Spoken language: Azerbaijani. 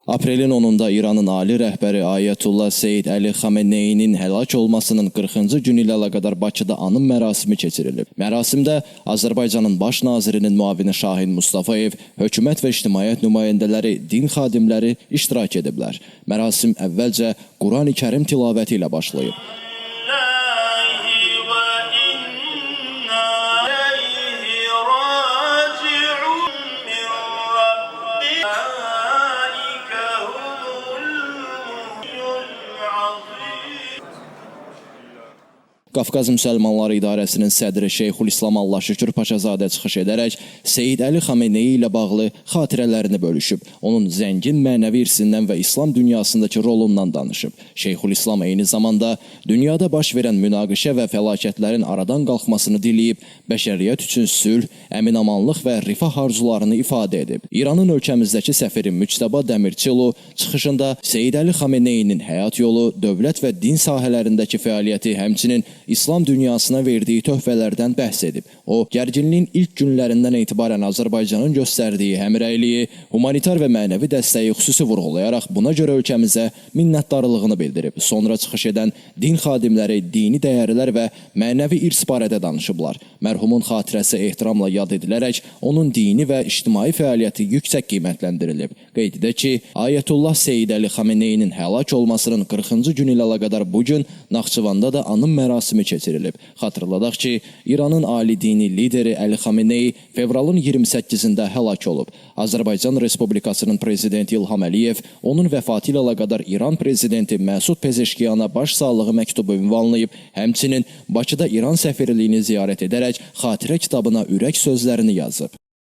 Aprelin 10-da İranın ali rəhbəri Ayətullah Seyid Əli Xameneyinin həlak olmasının 40-cı günü ilə əlaqədar Bakıda anım mərasimi keçirilib. Mərasimdə Azərbaycanın baş nazirinin müavini Şahin Mustafayev, hökumət və ictimaiyyət nümayəndələri, din xadimləri iştirak ediblər. Mərasim əvvəlcə Qurani Kərim tilavəti ilə başlayıb. Qafqaz Müsəlmanları İdarəsinin sədri Şeyxülislam Allah Şükür Paşazadə çıxış edərək Seyid Əli Xameneyi ilə bağlı xatirələrini bölüşüb. Onun zəngin mənəvi irsindən və İslam dünyasındakı rolundan danışıb. Şeyxülislam eyni zamanda dünyada baş verən münaqişə və fəlakətlərin aradan qalxmasını diləyib, bəşəriyyət üçün sülh, əminamanlıq və rifah arzularını ifadə edib. İranın ölkəmizdəki səfiri Müçtəba Dəmirçilu çıxışında Seyid Əli Xameneyinin həyat yolu, dövlət və din sahələrindəki fəaliyyəti, həmçinin İslam dünyasına verdiyi töhfələrdən bəhs edib. O, gərginliyin ilk günlərindən etibarən Azərbaycanın göstərdiyi həmrəyliyi, humanitar və mənəvi dəstəyi xüsusi vurğulayaraq buna görə ölkəmizə minnətdarlığını bildirib. Sonra çıxış edən din xadimləri dini dəyərlər və mənəvi irs barədə danışıblar. Mərhumun xatirəsi ehtiramla yad edilərək, onun dini və ictimai fəaliyyəti yüksək qiymətləndirilib. Qeyd edək ki, Ayətullah Seyid Əli Xameneyinin həlak olmasının 40-cı günü ilə əlaqədar bugün Naxçıvanda da anım mərasimi keçirilib. Xatırladaq ki, İranın ali dini lideri Əli Xameneyi fevralın 28-də həlak olub. Azərbaycan Respublikasının prezidenti İlham Əliyev onun vəfatı ilə əlaqədar İran prezidenti Məsud Pezeşkiyana başsağlığı məktubu ünvanlayıb, həmçinin Bakıda İran səfirliyini ziyarət edərək xatirə kitabına ürək sözlərini yazıb.